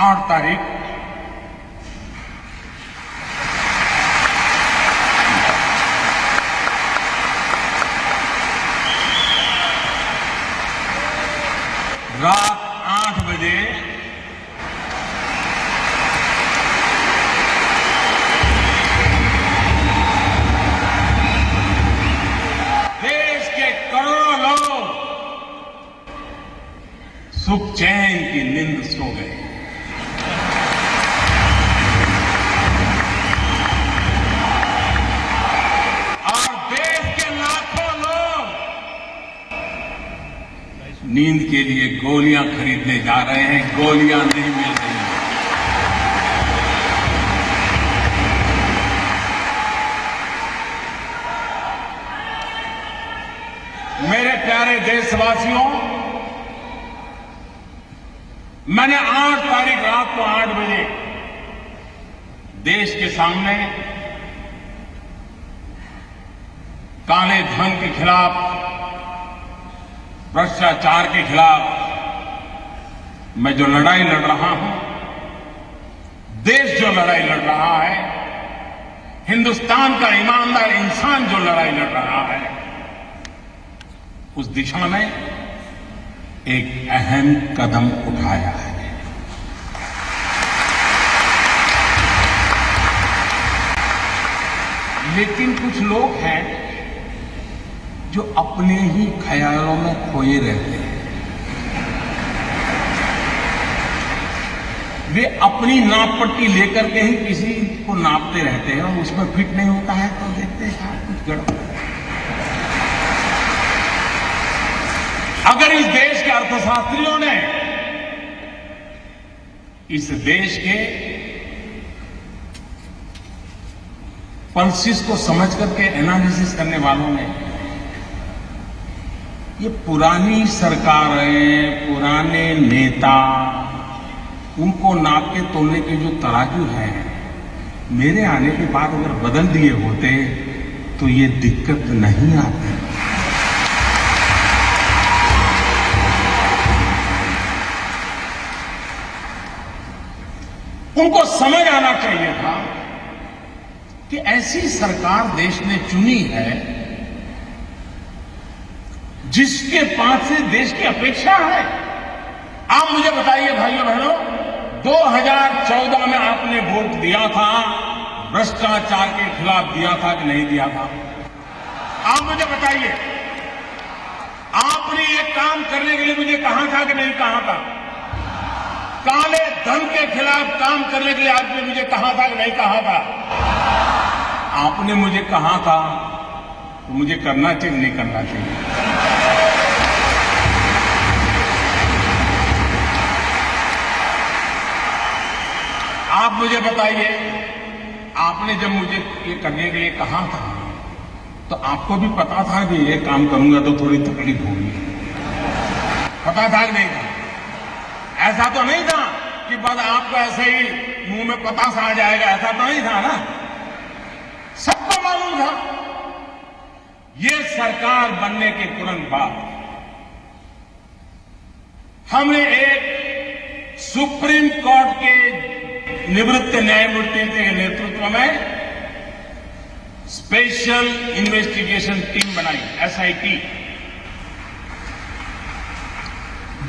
8 तारीख रात 8 बजे देश के करोड़ों लोग सुख चैन की नींद सो गए। नींद के लिए गोलियां खरीदने जा रहे हैं, गोलियां नहीं मिल रही हैं। मेरे प्यारे देशवासियों, मैंने 8 तारीख रात को 8 बजे देश के सामने काले धन के खिलाफ, भ्रष्टाचार के खिलाफ मैं जो लड़ाई लड़ रहा हूं, देश जो लड़ाई लड़ रहा है, हिंदुस्तान का ईमानदार इंसान जो लड़ाई लड़ रहा है, उस दिशा में एक अहम कदम उठाया है। लेकिन कुछ लोग हैं जो अपने ही ख्यालों में खोए रहते हैं। वे अपनी नाप पट्टी लेकर के ही किसी को नापते रहते हैं और उसमें फिट नहीं होता है तो देखते हैं कुछ गड़बड़। अगर इस देश के अर्थशास्त्रियों ने, इस देश के पल्सिस को समझ करके एनालिसिस करने वालों ने ये पुरानी सरकारें, पुराने नेता, उनको नाप के तोलने के जो तराजू हैं, मेरे आने के बाद अगर बदल दिए होते तो ये दिक्कत नहीं आती। उनको समझ आना चाहिए था कि ऐसी सरकार देश ने चुनी है जिसके पास से देश की अपेक्षा है। आप मुझे बताइए भाइयों बहनों, 2014 में आपने वोट दिया था, भ्रष्टाचार के खिलाफ दिया था कि नहीं दिया था? आप मुझे बताइए, आपने ये काम करने के लिए मुझे कहा था कि नहीं कहा था? काले धन के खिलाफ काम करने के लिए आपने मुझे कहा था कि नहीं कहा था? आपने मुझे कहा था तो मुझे करना चाहिए नहीं करना चाहिए? आप मुझे बताइए, आपने जब मुझे ये करने के लिए कहा था तो आपको भी पता था कि ये काम करूंगा तो थोड़ी तकलीफ होगी? पता था कि नहीं था? ऐसा तो नहीं था कि बस आपको ऐसे ही मुंह में पतासा आ जाएगा, ऐसा तो नहीं था ना? सबको मालूम था। ये सरकार बनने के तुरंत बाद हमने एक सुप्रीम कोर्ट के निवृत्त न्यायमूर्ति के नेतृत्व में स्पेशल इन्वेस्टिगेशन टीम बनाई, एसआईटी।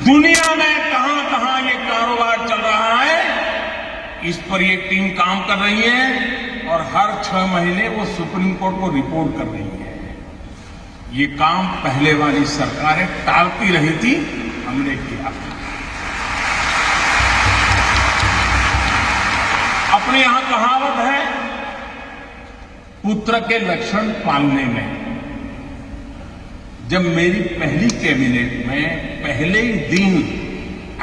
दुनिया में कहां ये कारोबार चल रहा है, इस पर ये टीम काम कर रही है और हर 6 महीने वो सुप्रीम कोर्ट को रिपोर्ट कर रही है। ये काम पहले वाली सरकारें टालती रही थी, हमने किया। अपने यहां कहावत है, पुत्र के लक्षण पालने में। जब मेरी पहली कैबिनेट में पहले ही दिन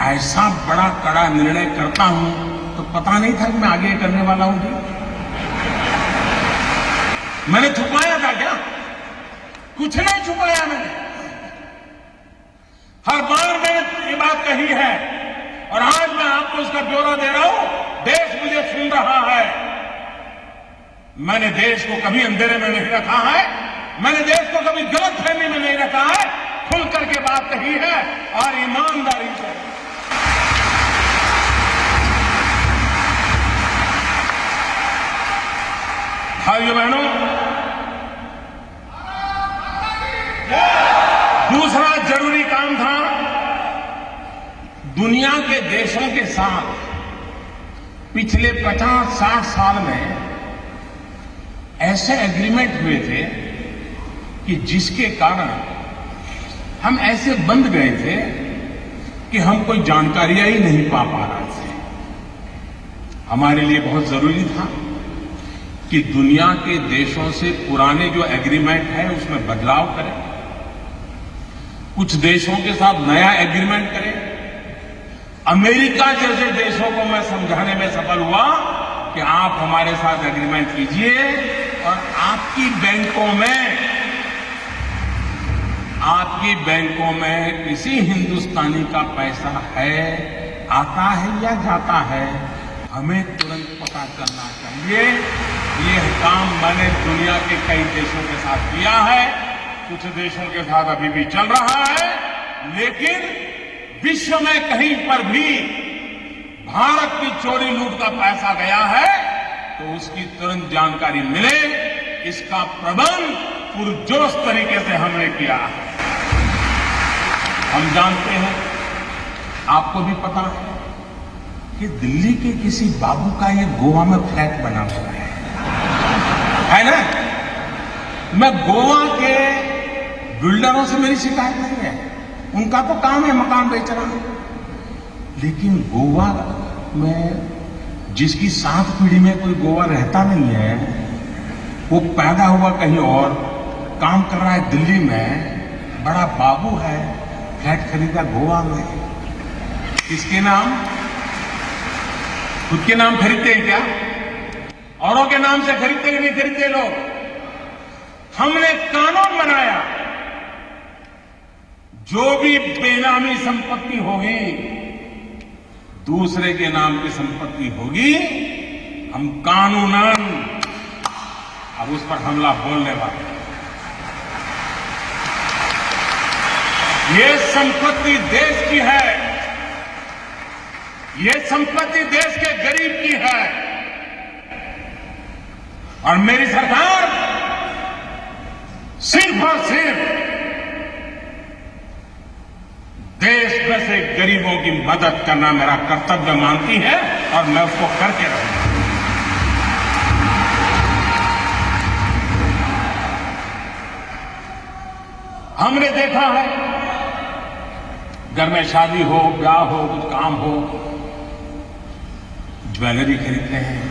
ऐसा बड़ा कड़ा निर्णय करता हूं तो पता नहीं था कि मैं आगे करने वाला हूं। मैंने छुपाया था क्या? कुछ नहीं छुपाया मैंने। हर बार मैंने ये बात कही है और आज मैं आपको इसका ब्यौरा दे रहा हूं। देश मुझे सुन रहा है। मैंने देश को कभी अंधेरे में नहीं रखा है, मैंने देश को कभी गलतफहमी में नहीं रखा है। खुल करके बात कही है और ईमानदारी से। भाइयों बहनों, दूसरा जरूरी काम था दुनिया के देशों के साथ पिछले 50-60 साल में ऐसे एग्रीमेंट हुए थे कि जिसके कारण हम ऐसे बंद गए थे कि हम कोई जानकारियां ही नहीं पा रहे थे। हमारे लिए बहुत जरूरी था कि दुनिया के देशों से पुराने जो एग्रीमेंट है उसमें बदलाव करें, कुछ देशों के साथ नया एग्रीमेंट करें। अमेरिका जैसे देशों को मैं समझाने में सफल हुआ कि आप हमारे साथ एग्रीमेंट कीजिए और आपकी बैंकों में किसी हिंदुस्तानी का पैसा है, आता है या जाता है, हमें तुरंत पता करना चाहिए। ये काम मैंने दुनिया के कई देशों के साथ किया है, कुछ देशों के साथ अभी भी चल रहा है, लेकिन विश्व में कहीं पर भी भारत की चोरी लूट का पैसा गया है तो उसकी तुरंत जानकारी मिले, इसका प्रबंध पुरजोश तरीके से हमने किया है। हम जानते हैं, आपको भी पता है कि दिल्ली के किसी बाबू का ये गोवा में फ्लैट बना हुआ है ना। मैं गोवा के बिल्डरों से मेरी शिकायत नहीं है, उनका तो काम है मकान बेचना, लेकिन गोवा में जिसकी 7 पीढ़ी में कोई गोवा रहता नहीं है, वो पैदा हुआ कहीं और, काम कर रहा है दिल्ली में, बड़ा बाबू है, फ्लैट खरीदा गोवा में। किसके नाम? खुद के नाम खरीदते हैं क्या? औरों के नाम से खरीदते कि नहीं खरीदते लोग? हमने कानून बनाया, जो भी बेनामी संपत्ति होगी, दूसरे के नाम की संपत्ति होगी, हम कानूनन अब उस पर हमला बोलने वाले। ये संपत्ति देश की है, ये संपत्ति देश के गरीब की है, और मेरी सरकार सिर्फ और सिर्फ देश में से गरीबों की मदद करना मेरा कर्तव्य मानती है और मैं उसको करके रहूंगा। हमने देखा है, घर में शादी हो, ब्याह हो, कुछ काम हो, ज्वेलरी खरीदते हैं,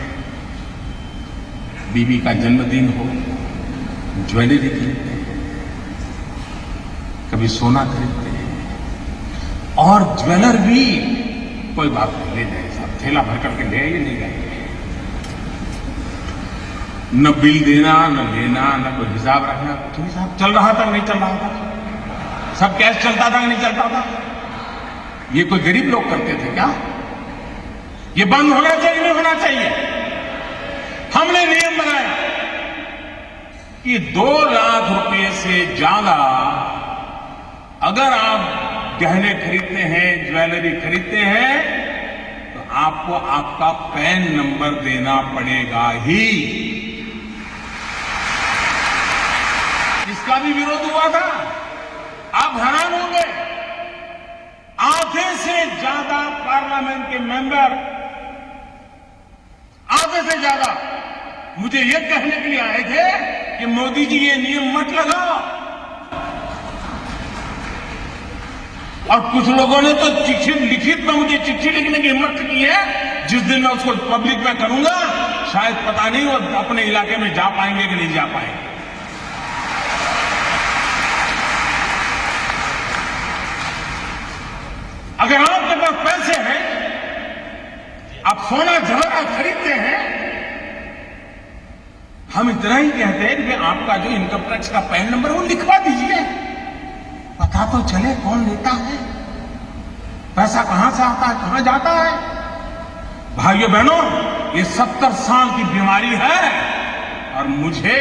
बीवी का जन्मदिन हो, ज्वेलरी खरीदते हैं, कभी सोना खरीदते हैं, और ज्वेलर भी कोई बात नहीं, ले जाए साहब, थैला भर करके ले आइए, नहीं लाइए, न बिल देना, न लेना, न कोई हिसाब रखना, कुछ नहीं साहब। चल रहा था नहीं चल रहा था, सब कैश चलता था नहीं चलता था, ये कोई गरीब लोग करते थे क्या? ये बंद होना चाहिए नहीं होना चाहिए? हमने नियम बनाया कि 2 लाख रुपए से ज्यादा अगर आप गहने खरीदते हैं, ज्वेलरी खरीदते हैं, तो आपको आपका पैन नंबर देना पड़ेगा ही। इसका भी विरोध हुआ था, आप हैरान होंगे, आधे से ज्यादा पार्लियामेंट के मेंबर, आधे से ज्यादा मुझे ये कहने के लिए आए थे कि मोदी जी ये नियम मत लगाओ, और कुछ लोगों ने तो चिट्ठी लिखित में मुझे चिट्ठी लिखने की हिम्मत की है, जिस दिन मैं उसको पब्लिक में करूंगा शायद पता नहीं वो अपने इलाके में जा पाएंगे कि नहीं जा पाएंगे। अगर आपके पास पैसे हैं, आप सोना जवाहरात खरीदते हैं, हम इतना ही कहते हैं कि आपका जो इनकम टैक्स का पैन नंबर वो लिखवा दीजिए, पता तो चले कौन लेता है, पैसा कहां से आता है, कहां जाता है। भाइयों बहनों, ये 70 साल की बीमारी है और मुझे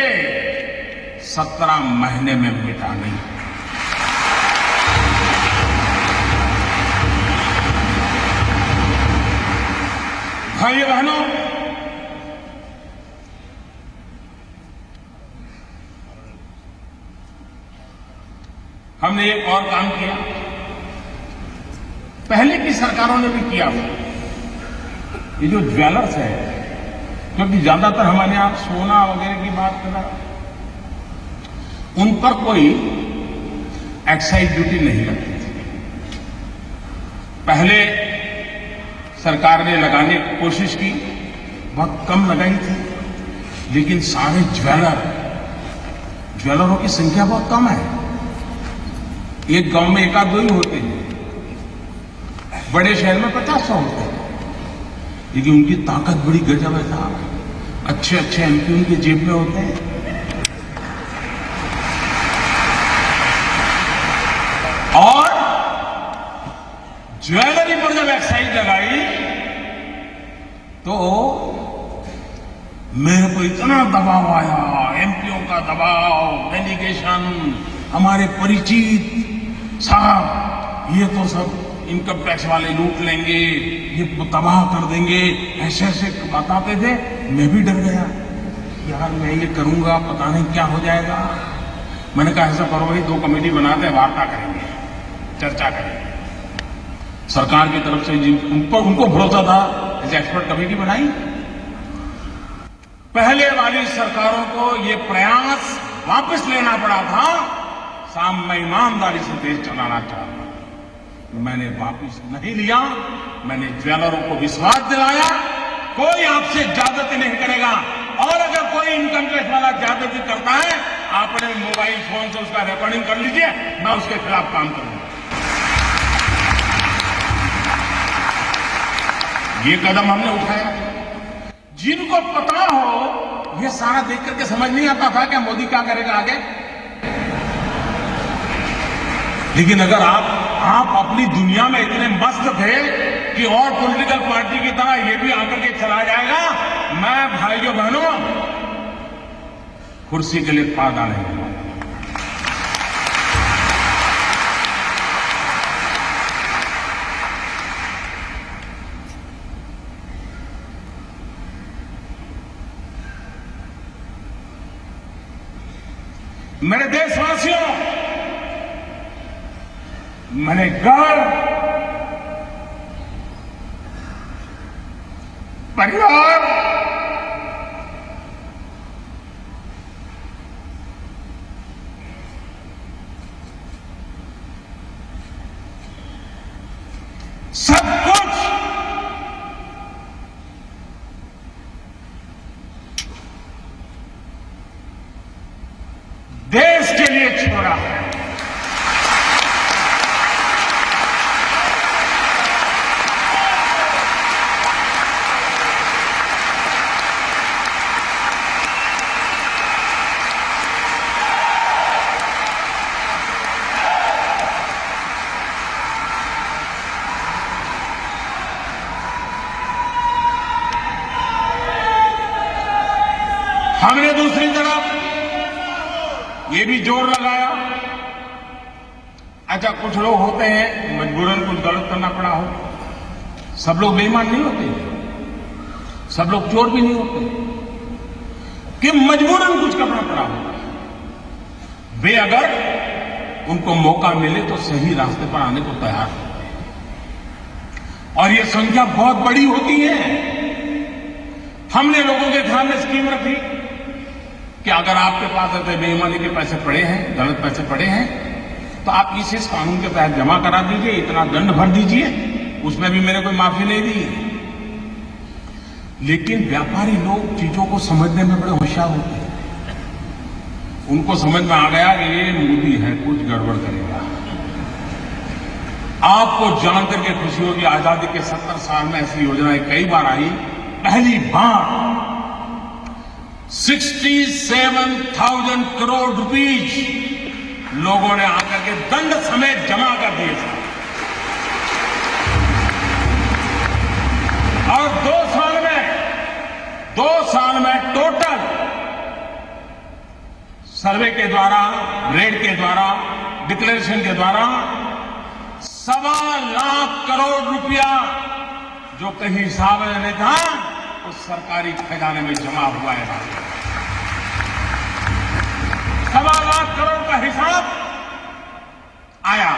17 महीने में मिटा नहीं। भाइयों बहनों, हमने एक और काम किया, पहले की सरकारों ने भी किया। ये जो ज्वेलर्स है, क्योंकि ज्यादातर हमारे यहां सोना वगैरह की बात कर रहा, उन पर कोई एक्साइज ड्यूटी नहीं लगती थी। पहले सरकार ने लगाने की कोशिश की, बहुत कम लगाई थी, लेकिन सारे ज्वेलरों की संख्या बहुत कम है। एक गांव में एक आध दो ही होते हैं, बड़े शहर में 50-100 होते हैं, लेकिन उनकी ताकत बड़ी गजब है साहब। अच्छे अच्छे एमपी उनके जेब में होते हैं। और ज्वेलरी पर जब एक्साइज लगाई तो मेरे को इतना दबाव आया, एमपीओ का दबाव, डेलीगेशन, हमारे परिचित साहब ये तो सब इनकम टैक्स वाले लूट लेंगे, ये तबाह कर देंगे, ऐसे ऐसे बताते थे। मैं भी डर गया, यार मैं ये करूंगा पता नहीं क्या हो जाएगा। मैंने कहा ऐसा करो भाई, 2 कमेटी बनाते हैं, वार्ता करेंगे, चर्चा करेंगे। सरकार की तरफ से उनको भरोसा था, ऐसे एक्सपर्ट कमेटी बनाई। पहले वाली सरकारों को ये प्रयास वापस लेना पड़ा था। साहब मैं ईमानदारी से देश चलाना चाहता हूं, मैंने वापस नहीं लिया। मैंने ज्वेलरों को विश्वास दिलाया, कोई आपसे ज्यादती नहीं करेगा, और अगर कोई इनकम टैक्स वाला ज्यादती करता है, आपने मोबाइल फोन से उसका रिकॉर्डिंग कर लीजिए, मैं उसके खिलाफ काम करूंगा। ये कदम हमने उठाया। जिनको पता हो, ये सारा देख करके समझ नहीं आता था क्या मोदी क्या करेगा आगे। लेकिन अगर आप अपनी दुनिया में इतने मस्त थे कि और पॉलिटिकल पार्टी की तरह ये भी आकर के चला जाएगा, मैं भाइयों बहनों कुर्सी के लिए पादा नहीं हूं। मेरे देशवासियों, मैंने घर, परिवार, सब कुछ देश के लिए छोड़ा है। हमने दूसरी तरफ ये भी जोर लगाया, अच्छा कुछ लोग होते हैं मजबूरन कुछ गलत करना पड़ा हो, सब लोग बेईमान नहीं होते, सब लोग चोर भी नहीं होते, कि मजबूरन कुछ करना पड़ा हो। वे अगर उनको मौका मिले तो सही रास्ते पर आने को तैयार हो, और ये संख्या बहुत बड़ी होती है। हमने लोगों के ध्यान में स्कीम रखी कि अगर आपके पास ऐसे बेईमानी के पैसे पड़े हैं, गलत पैसे पड़े हैं, तो आप इस कानून के तहत जमा करा दीजिए, इतना दंड भर दीजिए, उसमें भी मैंने कोई माफी नहीं दी। लेकिन व्यापारी लोग चीजों को समझने में बड़े होशियार होते हैं। उनको समझ में आ गया कि ये मोदी है, कुछ गड़बड़ करेगा। आपको जान करके खुशी होगी, आजादी के 70 साल में ऐसी योजनाएं कई बार आई। पहली बार 67,000 करोड़ रुपीज लोगों ने आकर के दंड समेत जमा कर दिए थे। और 2 साल में टोटल सर्वे के द्वारा, रेड के द्वारा, डिक्लेरेशन के द्वारा 1.25 लाख करोड़ रुपया जो कहीं हिसाब में नहीं था, उस सरकारी खजाने में जमा हुआ है। 1.25 लाख करोड़ का हिसाब आया।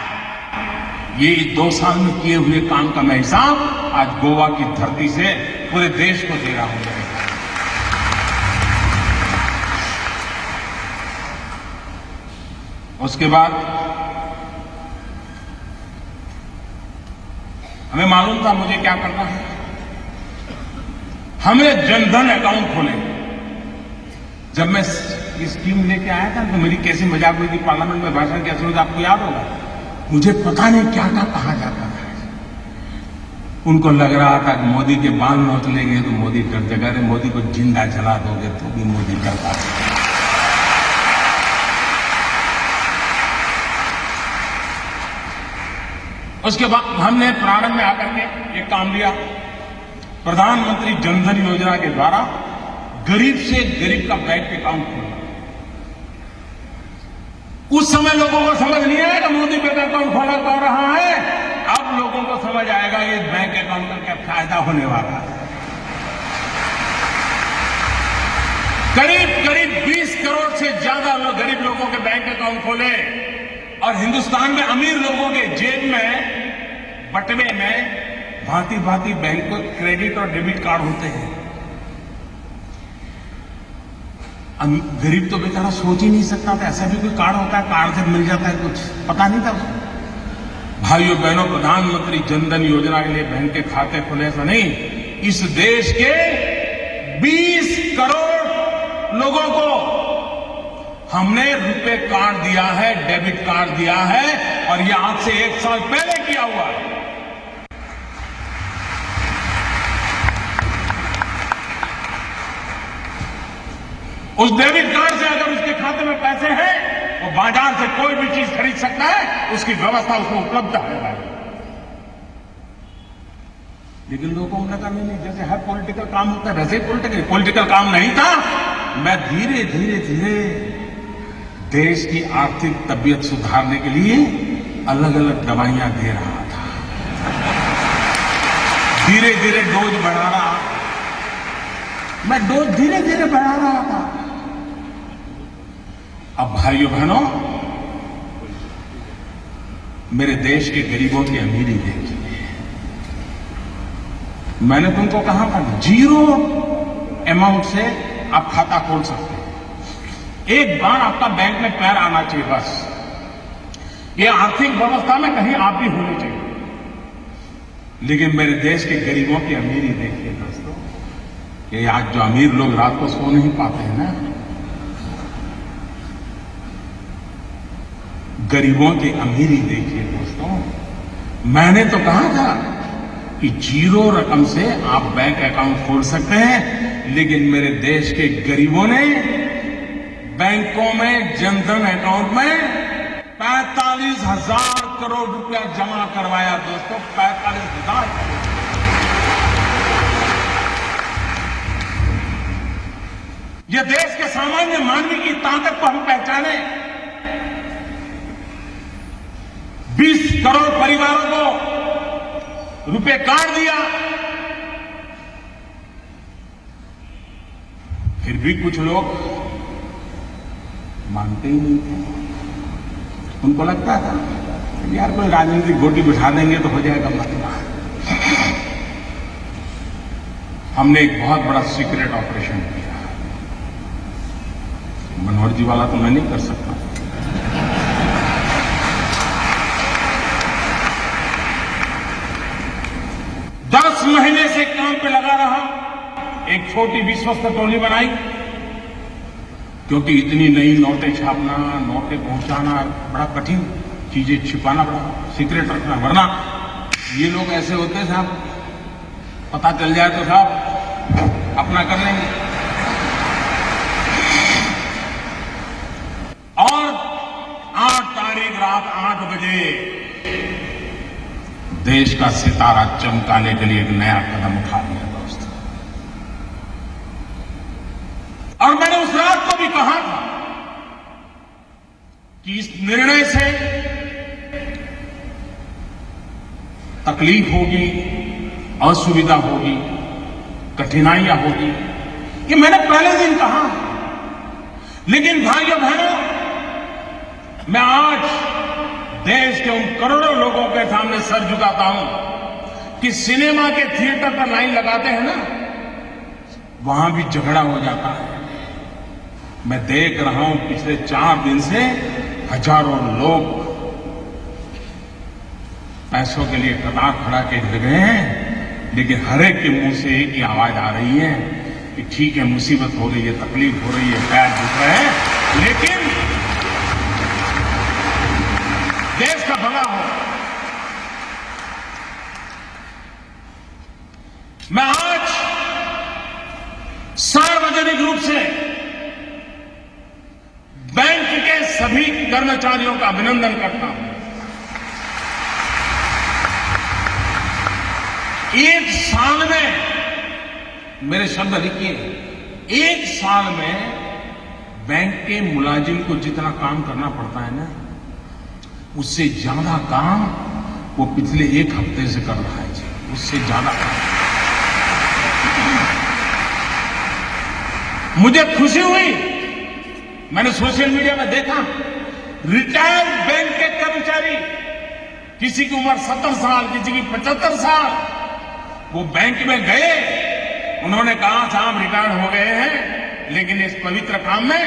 ये 2 साल में किए हुए काम का मैं हिसाब आज गोवा की धरती से पूरे देश को दे रहा हूं। उसके बाद हमें मालूम था मुझे क्या करना है। हमने जनधन अकाउंट खोले। जब मैं ये स्कीम लेके आया था तो मेरी कैसी मजाक हुई थी, पार्लियामेंट में भाषण कैसे हुआ आपको याद होगा। मुझे पता नहीं क्या क्या कहा जाता था। उनको लग रहा था कि मोदी के बाल नोच लेंगे तो मोदी डर जाएगा। अरे मोदी को जिंदा जला दोगे तो भी मोदी डरता है। उसके बाद हमने प्रारंभ में आकर के एक काम लिया। प्रधानमंत्री जनधन योजना के द्वारा गरीब से गरीब का बैंक अकाउंट खोला। उस समय लोगों को समझ नहीं आया कि मोदी बैंक अकाउंट खोला कर रहा है। अब लोगों को समझ आएगा ये बैंक अकाउंट का क्या फायदा होने वाला है। करीब 20 करोड़ से ज्यादा गरीब लोगों के बैंक अकाउंट खोले और हिंदुस्तान में अमीर लोगों के जेब में बटवे में भांति बैंक को क्रेडिट और डेबिट कार्ड होते हैं। गरीब तो बेचारा सोच ही नहीं सकता था ऐसा भी कोई कार्ड होता है, कार्ड से मिल जाता है, कुछ पता नहीं था उसको। भाइयों बहनों, प्रधानमंत्री जनधन योजना के लिए बैंक के खाते खुले ऐसा नहीं, इस देश के 20 करोड़ लोगों को हमने रुपए कार्ड दिया है, डेबिट कार्ड दिया है और ये आज से 1 साल पहले किया हुआ है। उस डेबिट कार्ड से अगर उसके खाते में पैसे हैं वो बाजार से कोई भी चीज खरीद सकता है, उसकी व्यवस्था उसको उपलब्ध है। लेकिन लोगों ने कहा नहीं, जैसे हर पॉलिटिकल काम होता है वैसे ही पॉलिटिकल काम नहीं था। मैं धीरे धीरे देश की आर्थिक तबीयत सुधारने के लिए अलग अलग दवाइयां दे रहा था। धीरे धीरे डोज बढ़ा रहा, मैं डोज धीरे धीरे बढ़ा रहा था। अब भाइयों बहनों, मेरे देश के गरीबों की अमीरी देखिए। मैंने तुमको कहा था 0 अमाउंट से आप खाता खोल सकते हैं। एक बार आपका बैंक में पैर आना चाहिए बस। ये आर्थिक व्यवस्था में कहीं आप भी होने चाहिए। लेकिन मेरे देश के गरीबों की अमीरी देखिए दोस्तों। ये आज जो अमीर लोग रात को सो नहीं पाते हैं ना, गरीबों की अमीरी देखिए दोस्तों। मैंने तो कहा था कि 0 रकम से आप बैंक अकाउंट खोल सकते हैं, लेकिन मेरे देश के गरीबों ने बैंकों में जनधन अकाउंट में 45,000 करोड़ रुपया जमा करवाया दोस्तों। 45,000 करोड़। यह देश के सामान्य मानवी की ताकत को हम पहचाने। 20 करोड़ परिवारों को रुपए कार्ड दिया, फिर भी कुछ लोग मानते ही नहीं थे। उनको लगता था यार कोई राजनीतिक गोटी बिठा देंगे तो हो जाएगा मसला। हमने एक बहुत बड़ा सीक्रेट ऑपरेशन किया। मनोहर जी वाला तो मैं नहीं कर सकता। दस महीने से काम पे लगा रहा। एक छोटी विश्वस्त टोली बनाई, क्योंकि इतनी नई नोटें छापना, नोटें पहुंचाना बड़ा कठिन, चीजें छिपाना बड़ा सीक्रेट रखना, वरना ये लोग ऐसे होते हैं साहब, पता चल जाए तो साहब अपना कर लेंगे। और 8 तारीख रात 8 बजे देश का सितारा चमकाने के लिए एक नया कदम उठा लिया दोस्तों। और मैंने उस रात को भी कहा था कि इस निर्णय से तकलीफ होगी, असुविधा होगी, कठिनाइयां होगी, ये मैंने पहले दिन कहा। लेकिन भाइयों बहनों, मैं आज देश के उन करोड़ों लोगों के सामने सर झुकाता हूं कि सिनेमा के थिएटर पर लाइन लगाते हैं ना, वहां भी झगड़ा हो जाता है। मैं देख रहा हूं पिछले 4 दिन से हजारों लोग पैसों के लिए कतार खड़ा के लगे हैं, लेकिन हर एक के मुंह से एक ही आवाज आ रही है कि ठीक है, मुसीबत हो रही है, तकलीफ हो रही है, पैर दुख रहे हैं, लेकिन देश का भला हो। मैं आज सार्वजनिक रूप से बैंक के सभी कर्मचारियों का अभिनंदन करता हूं। एक साल में, मेरे शब्द लिखिए, एक साल में बैंक के मुलाजिम को जितना काम करना पड़ता है ना, उससे ज्यादा काम वो पिछले 1 हफ्ते से कर रहा है जी, उससे ज्यादा काम। मुझे खुशी हुई, मैंने सोशल मीडिया में देखा, रिटायर्ड बैंक के कर्मचारी, किसी की उम्र 70 साल, किसी की 75 साल, वो बैंक में गए, उन्होंने कहा साहब रिटायर हो गए हैं, लेकिन इस पवित्र काम में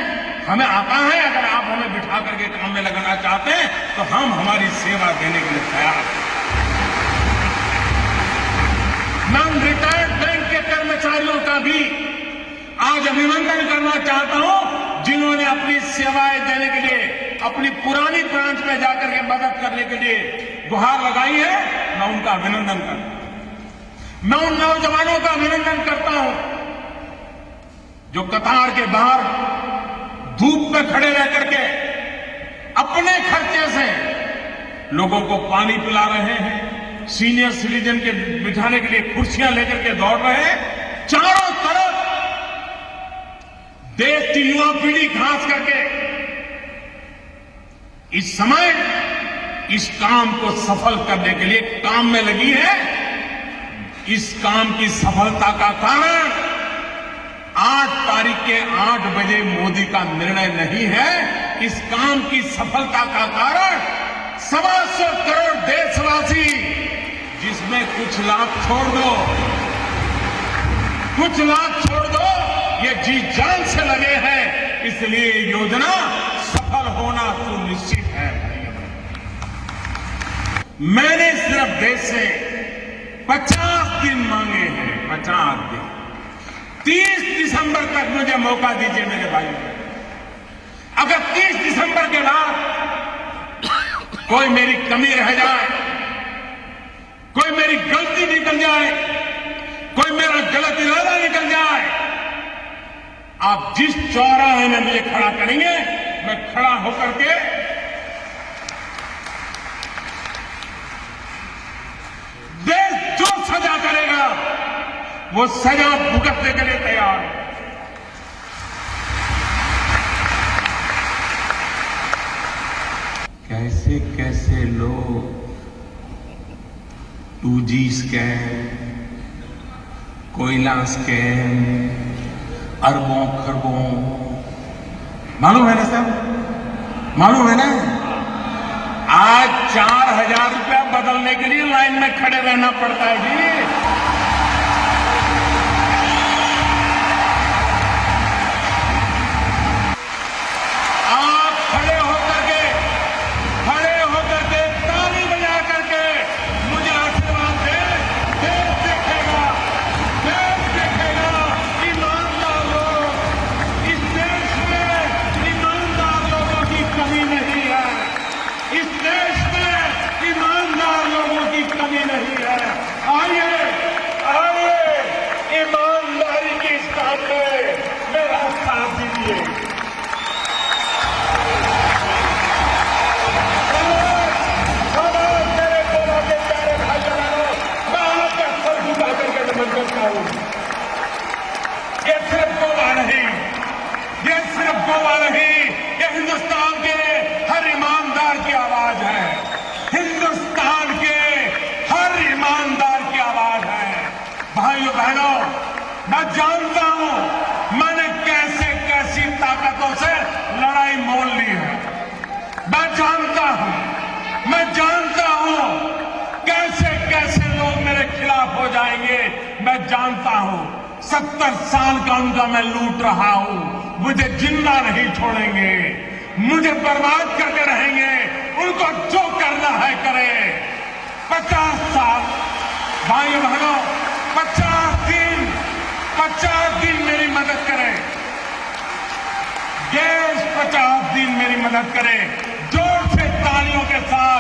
हमें आता है, अगर आप हमें बिठा करके काम में लगाना चाहते हैं तो हम हमारी सेवा देने के लिए तैयार हैं। मैं उन रिटायर्ड बैंक के कर्मचारियों का भी आज अभिनंदन करना चाहता हूं, जिन्होंने अपनी सेवाएं देने के लिए अपनी पुरानी ब्रांच में जाकर के मदद करने के लिए गुहार लगाई है। मैं उनका अभिनंदन करता हूं। मैं उन नौजवानों का अभिनंदन करता हूं जो कतार के बाहर धूप में खड़े रह करके अपने खर्चे से लोगों को पानी पिला रहे हैं, सीनियर सिटीजन के बिठाने के लिए कुर्सियां लेकर के दौड़ रहे हैं। चारों तरफ देश की युवा पीढ़ी खास करके इस समय इस काम को सफल करने के लिए काम में लगी है। इस काम की सफलता का कारण 8 तारीख के 8 बजे मोदी का निर्णय नहीं है। इस काम की सफलता का कारण 125 करोड़ देशवासी, जिसमें कुछ लाख छोड़ दो, ये जी जान से लगे हैं, इसलिए योजना सफल होना सुनिश्चित है। मैंने सिर्फ देश से 50 दिन मांगे हैं, 50 दिन। 30 दिसंबर तक मुझे मौका दीजिए मेरे भाई। अगर 30 दिसंबर के बाद कोई मेरी कमी रह जाए, कोई मेरी गलती निकल जाए, कोई मेरा गलत इरादा निकल जाए, आप जिस चौराहे में मुझे खड़ा करेंगे, मैं खड़ा होकर के देश जो सजा करेगा वो सजा भुगतने के लिए तैयार है। कैसे कैसे लोग 2G स्कैम, कोयला स्कैम, अरबों खरबों, मालूम है ना सब, मालूम है ना। आज 4000 रुपया बदलने के लिए लाइन में खड़े रहना पड़ता है जी। ये हिंदुस्तान के हर ईमानदार की आवाज है। हिंदुस्तान के हर ईमानदार की आवाज है। भाइयों बहनों, मैं जानता हूं मैंने कैसे कैसी ताकतों से लड़ाई मोल ली है। मैं जानता हूं मैं जानता हूं कैसे कैसे लोग मेरे खिलाफ हो जाएंगे। मैं जानता हूं 70 साल का उनका मैं लूट रहा हूं। मुझे जिंदा नहीं छोड़ेंगे, मुझे बर्बाद करके रहेंगे। उनको जो करना है करें। 50 साल भाइयों बहनों, 50 दिन मेरी मदद करें। देश 50 दिन मेरी मदद करे। जोर से तालियों के साथ